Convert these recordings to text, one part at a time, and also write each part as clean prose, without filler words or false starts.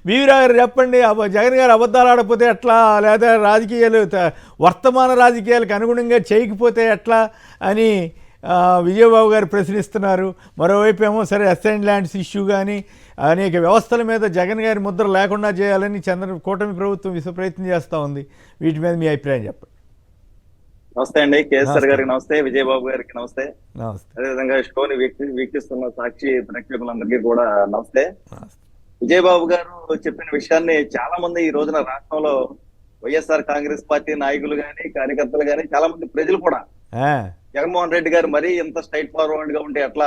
వీరా గారు చెప్పండి, జగన్ గారు అబద్ధాలు ఆడకపోతే ఎట్లా, లేదా రాజకీయాలు వర్తమాన రాజకీయాలకు అనుగుణంగా చేయకపోతే ఎట్లా అని విజయబాబు గారు ప్రశ్నిస్తున్నారు. మరోవైపు ఏమో సరే అసైన్ ల్యాండ్స్ ఇష్యూ కానీ అనేక వ్యవస్థల మీద జగన్ గారి ముద్ర లేకుండా చేయాలని కూటమి ప్రభుత్వం ప్రయత్నం చేస్తూ ఉంది. వీటి మీద మీ అభిప్రాయం చెప్పండి. నమస్తే అండి, కేసీఆర్ గారికి నమస్తే, విజయబాబు గారికి నమస్తే. నమస్తే. అదేవిధంగా షోని వీక్షిస్తున్న సాక్షి ప్రేక్షకులందరికీ కూడా నమస్తే. విజయబాబు గారు చెప్పిన విషయాన్ని చాలా మంది ఈ రోజున రాష్ట్రంలో వైఎస్ఆర్ కాంగ్రెస్ పార్టీ నాయకులు గాని, కార్యకర్తలు గాని, చాలా మంది ప్రజలు కూడా జగన్మోహన్ రెడ్డి గారు మరీ ఎంత స్ట్రైట్ ఫార్వర్డ్ గా ఉంటే ఎట్లా,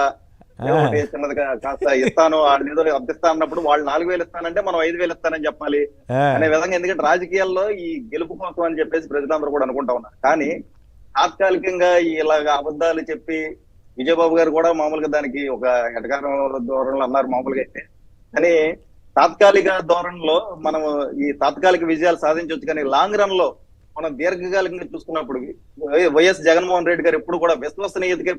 చిన్నదిగా కాస్త ఇస్తాను ఏదో అర్థిస్తా అన్నప్పుడు వాళ్ళు 4,000 ఇస్తానంటే మనం 5,000 ఇస్తానని చెప్పాలి అనే విధంగా, ఎందుకంటే రాజకీయాల్లో ఈ గెలుపు కోసం అని చెప్పేసి ప్రజలందరూ కూడా అనుకుంటా ఉన్నారు. కానీ తాత్కాలికంగా ఇలాగా అబద్ధాలు చెప్పి విజయబాబు గారు కూడా మామూలుగా దానికి ఒక ఎటకారం ధోరణిలో అన్నారు మామూలుగా అయితే. కానీ తాత్కాలిక ధోరణిలో మనం ఈ తాత్కాలిక విజయాలు సాధించవచ్చు, కానీ లాంగ్ రన్ లో మనం దీర్ఘకాలికంగా చూసుకున్నప్పుడు వైఎస్ జగన్మోహన్ రెడ్డి గారు ఎప్పుడు కూడా విశ్వసనీయతకి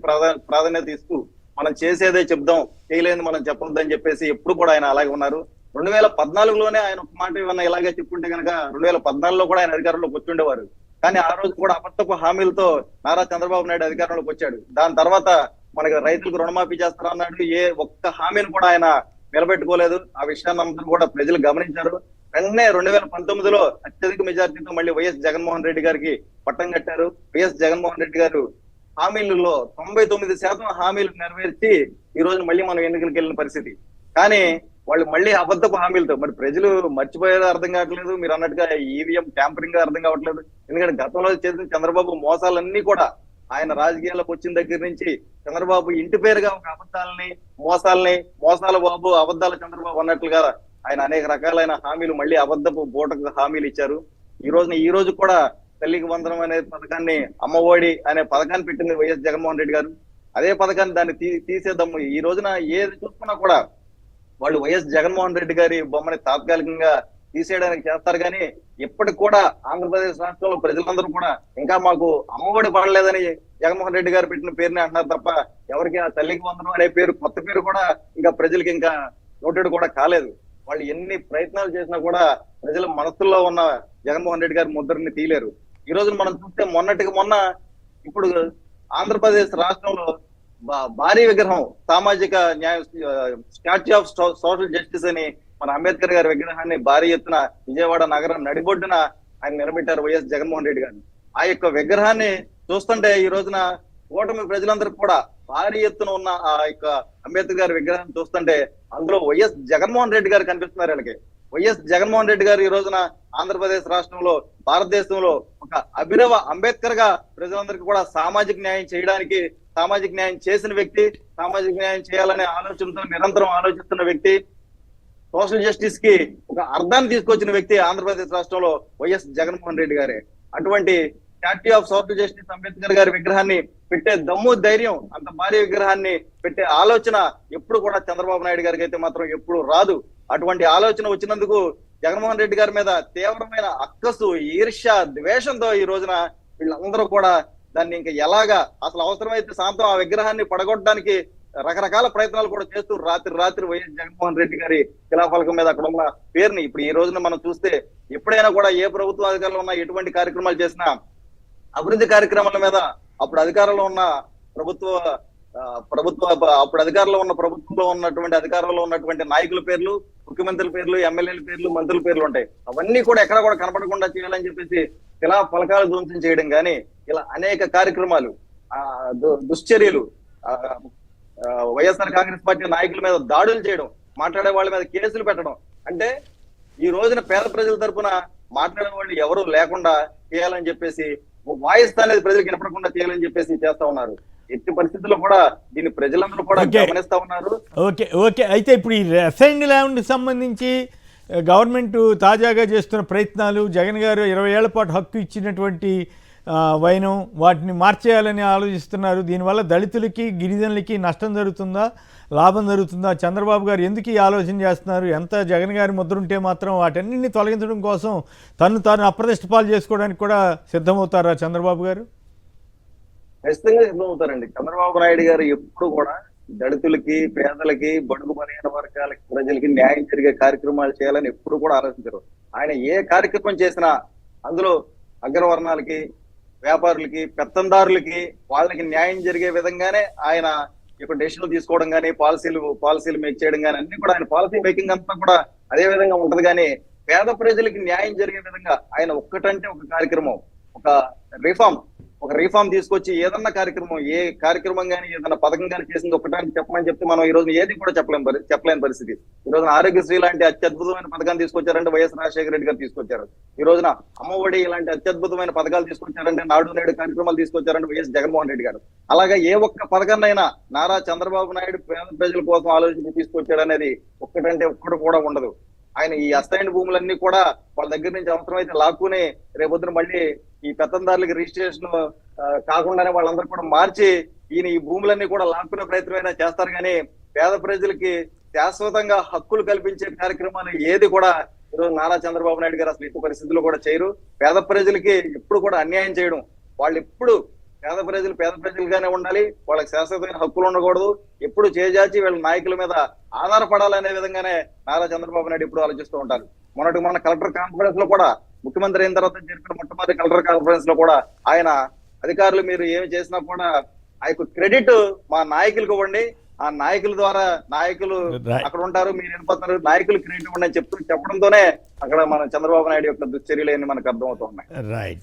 ప్రాధాన్యత ఇస్తూ మనం చేసేదే చెప్దాం, చేయలేదు మనం చెప్పొద్దని చెప్పేసి ఎప్పుడు కూడా ఆయన అలాగే ఉన్నారు. 2014లోనే ఆయన ఒక మాట ఏమన్నా ఇలాగే చెప్పుకుంటే కనుక 2014లో కూడా ఆయన అధికారంలోకి వచ్చుండేవారు. కానీ ఆ రోజు కూడా అబద్ధపు హామీలతో నారా చంద్రబాబు నాయుడు అధికారంలోకి వచ్చాడు. దాని తర్వాత మనకి రైతులకు రుణమాఫీ చేస్తారన్నాడు, ఏ ఒక్క హామీని కూడా ఆయన నిలబెట్టుకోలేదు. ఆ విషయాన్ని అందరూ కూడా ప్రజలు గమనించారు. వెంటనే 2019లో అత్యధిక మెజార్టీతో మళ్ళీ వైఎస్ జగన్మోహన్ రెడ్డి గారికి పట్టం కట్టారు. వైఎస్ జగన్మోహన్ రెడ్డి గారు హామీలలో 99% హామీలు నెరవేర్చి ఈ రోజు మళ్ళీ మనం ఎన్నికలకు వెళ్ళిన పరిస్థితి. కానీ వాళ్ళు మళ్ళీ అబద్ధపు హామీలతో, మరి ప్రజలు మర్చిపోయేది అర్థం కావట్లేదు, మీరు అన్నట్టుగా ఈవీఎం ట్యాంపరింగ్ అర్థం కావట్లేదు. ఎందుకంటే గతంలో చేసిన చంద్రబాబు మోసాలన్నీ కూడా ఆయన రాజకీయాల్లోకి వచ్చిన దగ్గర నుంచి చంద్రబాబు ఇంటి పేరుగా ఒక అబద్ధాలని, మోసాల బాబు, అబద్ధాల చంద్రబాబు అన్నట్లుగా ఆయన అనేక రకాలైన హామీలు మళ్ళీ అబద్ధపు బూటకు హామీలు ఇచ్చారు. ఈ రోజు కూడా తల్లికి వందనం అనే పథకాన్ని, అమ్మఒడి అనే పథకాన్ని పెట్టింది వైఎస్ జగన్మోహన్ రెడ్డి గారు. అదే పథకాన్ని దాన్ని తీసేద్దాము. ఈ రోజున ఏది చూసుకున్నా కూడా వాళ్ళు వైఎస్ జగన్మోహన్ రెడ్డి గారి బొమ్మని తాత్కాలికంగా తీసేయడానికి చేస్తారు. కానీ ఇప్పటికి కూడా ఆంధ్రప్రదేశ్ రాష్ట్రంలో ప్రజలందరూ కూడా ఇంకా మాకు అమ్మఒడి పడలేదని జగన్మోహన్ రెడ్డి గారు పెట్టిన పేరుని అంటున్నారు తప్ప ఎవరికి ఆ తల్లికి వందనం అనే పేరు, కొత్త పేరు కూడా ఇంకా ప్రజలకి ఇంకా నోటెడ్ కూడా కాలేదు. వాళ్ళు ఎన్ని ప్రయత్నాలు చేసినా కూడా ప్రజల మనసుల్లో ఉన్న జగన్మోహన్ రెడ్డి గారి ముద్రని తీయలేరు. ఈ రోజు మనం చూస్తే మొన్న ఇప్పుడు ఆంధ్రప్రదేశ్ రాష్ట్రంలో భారీ విగ్రహం, సామాజిక న్యాయ స్టాచ్యూ ఆఫ్ సోషల్ జస్టిస్ అని మన అంబేద్కర్ గారి విగ్రహాన్ని భారీ ఎత్తున విజయవాడ నగరం నడిబొడ్డున ఆయన నిలబెట్టారు వైఎస్ జగన్మోహన్ రెడ్డి గారిని. ఆ యొక్క విగ్రహాన్ని చూస్తుంటే ఈ రోజున కూటమి ప్రజలందరూ కూడా భారీ ఎత్తున ఉన్న ఆ యొక్క అంబేద్కర్ గారి విగ్రహాన్ని చూస్తుంటే అందులో వైఎస్ జగన్మోహన్ రెడ్డి గారు కనిపిస్తున్నారు. వీళ్ళకి వైఎస్ జగన్మోహన్ రెడ్డి గారు ఈ రోజున ఆంధ్రప్రదేశ్ రాష్ట్రంలో, భారతదేశంలో ఒక అభినవ అంబేద్కర్ గా ప్రజలందరికీ కూడా సామాజిక న్యాయం చేయడానికి, సామాజిక న్యాయం చేసిన వ్యక్తి, సామాజిక న్యాయం చేయాలనే ఆలోచనతో నిరంతరం ఆలోచిస్తున్న వ్యక్తి, సోషల్ జస్టిస్ కి ఒక అర్థాన్ని తీసుకొచ్చిన వ్యక్తి ఆంధ్రప్రదేశ్ రాష్ట్రంలో వైఎస్ జగన్మోహన్ రెడ్డి గారే. అటువంటి statue of social justice Ambedkar గారి విగ్రహాన్ని పెట్టే దమ్ము, ధైర్యం, అంత భారీ విగ్రహాన్ని పెట్టే ఆలోచన ఎప్పుడు కూడా చంద్రబాబు నాయుడు గారికి అయితే మాత్రం ఎప్పుడు రాదు. అటువంటి ఆలోచన వచ్చినందుకు జగన్మోహన్ రెడ్డి గారి మీద తీవ్రమైన అక్కసు, ఈర్ష్య, ద్వేషంతో ఈ రోజున వీళ్ళందరూ కూడా దాన్ని ఇంకా ఎలాగా అసలు అవసరమైతే సాంతం ఆ విగ్రహాన్ని పడగొట్టడానికి రకరకాల ప్రయత్నాలు కూడా చేస్తూ రాత్రి వైఎస్ జగన్మోహన్ రెడ్డి గారి శిలాఫలకం మీద అక్కడ ఉన్న పేరుని ఇప్పుడు ఈ రోజున మనం చూస్తే ఎప్పుడైనా కూడా ఏ ప్రభుత్వ అధికారులు ఉన్నా, ఎటువంటి కార్యక్రమాలు చేసినా అభివృద్ధి కార్యక్రమాల మీద అప్పుడు అధికారంలో ఉన్న అప్పుడు అధికారంలో ఉన్న ప్రభుత్వంలో ఉన్నటువంటి అధికారంలో ఉన్నటువంటి నాయకుల పేర్లు, ముఖ్యమంత్రుల పేర్లు, ఎమ్మెల్యేల పేర్లు, మంత్రుల పేర్లు ఉంటాయి. అవన్నీ కూడా ఎక్కడ కూడా కనపడకుండా చేయాలని చెప్పేసి శిలా ఫలకాలు ధ్వంసం చేయడం కానీ ఇలా అనేక కార్యక్రమాలు, దుశ్చర్యలు, వైఎస్ఆర్ కాంగ్రెస్ పార్టీ నాయకుల మీద దాడులు చేయడం, మాట్లాడే వాళ్ళ మీద కేసులు పెట్టడం, అంటే ఈ రోజున పేద ప్రజల తరఫున మాట్లాడే వాళ్ళు ఎవరు లేకుండా చేయాలని చెప్పేసి, వాయిస్ అనేది ప్రజలకు వినపడకుండా చేయాలని చెప్పేసి చేస్తా ఉన్నారు. ఎట్టి పరిస్థితుల్లో కూడా దీన్ని ప్రజలందరూ కూడా గమనిస్తా ఉన్నారు. ఓకే అయితే ఇప్పుడు ఈ అసైన్డ్ ల్యాండ్ సంబంధించి గవర్నమెంట్ తాజాగా చేస్తున్న ప్రయత్నాలు, జగన్ గారు 20 ఏళ్ల పాటు హక్కు ఇచ్చినటువంటి వైనం, వాటిని మార్చేయాలని ఆలోచిస్తున్నారు. దీనివల్ల దళితులకి, గిరిజనులకి నష్టం జరుగుతుందా, లాభం జరుగుతుందా? చంద్రబాబు గారు ఎందుకు ఈ ఆలోచన చేస్తున్నారు? ఎంత జగన్ గారి ముద్ర ఉంటే మాత్రం వాటన్నింటినీ తొలగించడం కోసం తాను అప్రదిష్ట పాలు చేసుకోవడానికి కూడా సిద్ధమవుతారా చంద్రబాబు గారు? ఖచ్చితంగా సిద్ధమవుతారండి. చంద్రబాబు నాయుడు గారు ఎప్పుడు కూడా దళితులకి, పేదలకి, బడుగు బలహీన వర్గాలకి, ప్రజలకి న్యాయం జరిగే కార్యక్రమాలు చేయాలని ఎప్పుడు కూడా ఆలోచించరు. ఆయన ఏ కార్యక్రమం చేసినా అందులో అగ్రవర్ణాలకి, వ్యాపారులకి, పెత్తందారులకి, వాళ్ళకి న్యాయం జరిగే విధంగానే ఆయన ఇప్పుడు డెసిషన్లు తీసుకోవడం కానీ, పాలసీలు మేక్ చేయడం కానీ అన్ని కూడా ఆయన పాలసీ మేకింగ్ అంతా కూడా అదే విధంగా ఉంటది. కానీ పేద ప్రజలకి న్యాయం జరిగే విధంగా ఆయన ఒక్కటంటే ఒక కార్యక్రమం, ఒక రిఫార్మ్ తీసుకొచ్చి ఏదన్నా కార్యక్రమం, ఏ కార్యక్రమం కానీ ఏదన్నా పథకం కానీ చేసింది ఒక్కటానికి చెప్పమని చెప్తే మనం ఈ రోజు ఏది కూడా చెప్పలేని పరిస్థితి. ఈ రోజున ఆరోగ్యశ్రీ లాంటి అత్యద్భుతమైన పథకాన్ని తీసుకొచ్చారంటే వైఎస్ రాజశేఖర రెడ్డి గారు తీసుకొచ్చారు. ఈ రోజున అమ్మఒడి ఇలాంటి అత్యద్భుతమైన పథకాలు తీసుకొచ్చారంటే, నాడు నేడు కార్యక్రమాలు తీసుకొచ్చారంటే వైఎస్ జగన్మోహన్ రెడ్డి గారు. అలాగా ఏ ఒక్క పథకాన్నైనా నారా చంద్రబాబు నాయుడు పేద ప్రజల కోసం ఆలోచించి తీసుకొచ్చాడనేది ఒక్కటంటే ఒక్కటి కూడా ఉండదు. ఆయన ఈ అసైన్డ్ భూములన్నీ కూడా వాళ్ళ దగ్గర నుంచి అవసరమైతే లాక్కుని రేపొద్దున మళ్ళీ ఈ పెత్తందారులకి రిజిస్ట్రేషన్ కాకుండానే వాళ్ళందరూ కూడా మార్చి ఈయన ఈ భూములన్నీ కూడా లాక్కునే ప్రయత్నమైనా చేస్తారు. కానీ పేద ప్రజలకి శాశ్వతంగా హక్కులు కల్పించే కార్యక్రమాలు ఏది కూడా ఈరోజు నారా చంద్రబాబు నాయుడు గారు అసలు ఎట్టి పరిస్థితుల్లో కూడా చేయరు. పేద ప్రజలకి ఎప్పుడు కూడా అన్యాయం చేయడం, వాళ్ళు ఎప్పుడు పేద ప్రజలుగానే ఉండాలి, వాళ్ళకి శాశ్వతమైన హక్కులు ఉండకూడదు, ఎప్పుడు చేజాచి వీళ్ళ నాయకుల మీద ఆధారపడాలనే విధంగానే నారా చంద్రబాబు నాయుడు ఎప్పుడు ఆలోచిస్తూ ఉంటారు. మొన్న కలెక్టర్ కాన్ఫరెన్స్ లో కూడా ముఖ్యమంత్రి అయిన తర్వాత జరిపిన మొట్టమొదటి కలెక్టర్ కాన్ఫరెన్స్ లో కూడా ఆయన అధికారులు మీరు ఏమి చేసినా కూడా ఆ యొక్క క్రెడిట్ మా నాయకులకు ఇవ్వండి, ఆ నాయకుల ద్వారా నాయకులు అక్కడ ఉంటారు, మీరు వెళ్ళిపోతారు, నాయకులు క్రెడిట్ ఇవ్వండి అని చెప్పడంతోనే అక్కడ మన చంద్రబాబు నాయుడు యొక్క దుశ్చర్యలు మనకు అర్థమవుతున్నాయి. రైట్.